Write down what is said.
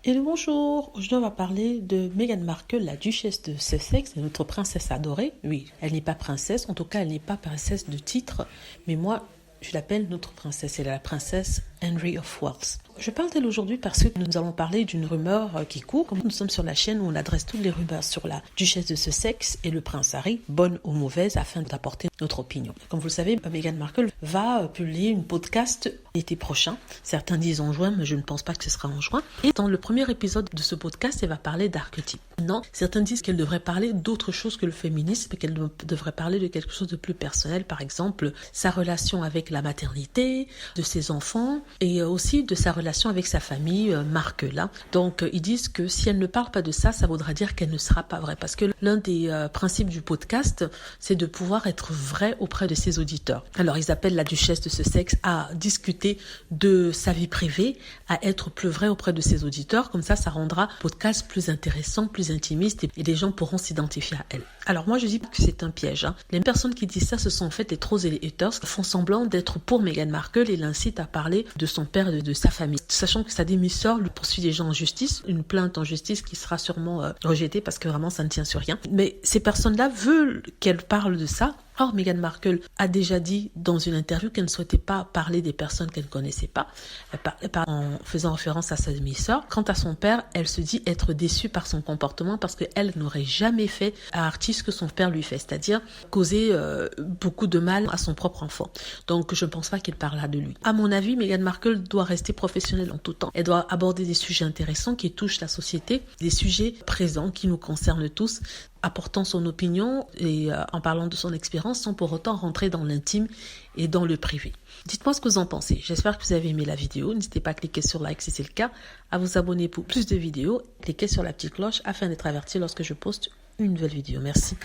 Hello, bonjour. Aujourd'hui, on va parler de Meghan Markle, la duchesse de Sussex, notre princesse adorée. Oui, elle n'est pas princesse, en tout cas, elle n'est pas princesse de titre, mais moi, je l'appelle notre princesse. Elle est la princesse Henry of Wales. Je parle d'elle aujourd'hui parce que nous allons parler d'une rumeur qui court. Comme nous sommes sur la chaîne où on adresse toutes les rumeurs sur la duchesse de Sussex et le prince Harry, bonnes ou mauvaises, afin d'apporter notre opinion. Comme vous le savez, Meghan Markle va publier une podcast l'été prochain. Certains disent en juin, mais je ne pense pas que ce sera en juin. Et dans le premier épisode de ce podcast, elle va parler d'archétypes. Non, certains disent qu'elle devrait parler d'autre chose que le féminisme et qu'elle devrait parler de quelque chose de plus personnel, par exemple sa relation avec la maternité, de ses enfants et aussi de sa relation avec sa famille Markle. Donc ils disent que si elle ne parle pas de ça, ça voudra dire qu'elle ne sera pas vraie. Parce que l'un des principes du podcast, c'est de pouvoir être vrai auprès de ses auditeurs. Alors ils appellent la duchesse de Sussex à discuter de sa vie privée, à être plus vrai auprès de ses auditeurs. Comme ça rendra le podcast plus intéressant, plus intimiste et les gens pourront s'identifier à elle. Alors moi je dis que c'est un piège. Les personnes qui disent ça, ce sont en fait des trolls et les haters qui font semblant d'être pour Meghan Markle et l'incitent à parler de son père et de sa famille. Sachant que sa demi-sœur lui poursuit des gens en justice, une plainte en justice qui sera sûrement rejetée parce que vraiment ça ne tient sur rien. Mais ces personnes-là veulent qu'elle parle de ça. Or, Meghan Markle a déjà dit dans une interview qu'elle ne souhaitait pas parler des personnes qu'elle ne connaissait pas, en faisant référence à sa demi-sœur. Quant à son père, elle se dit être déçue par son comportement parce qu'elle n'aurait jamais fait à Archie ce que son père lui fait, c'est-à-dire causer beaucoup de mal à son propre enfant. Donc, je ne pense pas qu'elle parlera de lui. À mon avis, Meghan Markle doit rester professionnelle en tout temps. Elle doit aborder des sujets intéressants qui touchent la société, des sujets présents qui nous concernent tous, apportant son opinion et en parlant de son expérience sans pour autant rentrer dans l'intime et dans le privé. Dites-moi ce que vous en pensez. J'espère que vous avez aimé la vidéo. N'hésitez pas à cliquer sur like si c'est le cas, à vous abonner pour plus de vidéos, cliquez sur la petite cloche afin d'être averti lorsque je poste une nouvelle vidéo. Merci.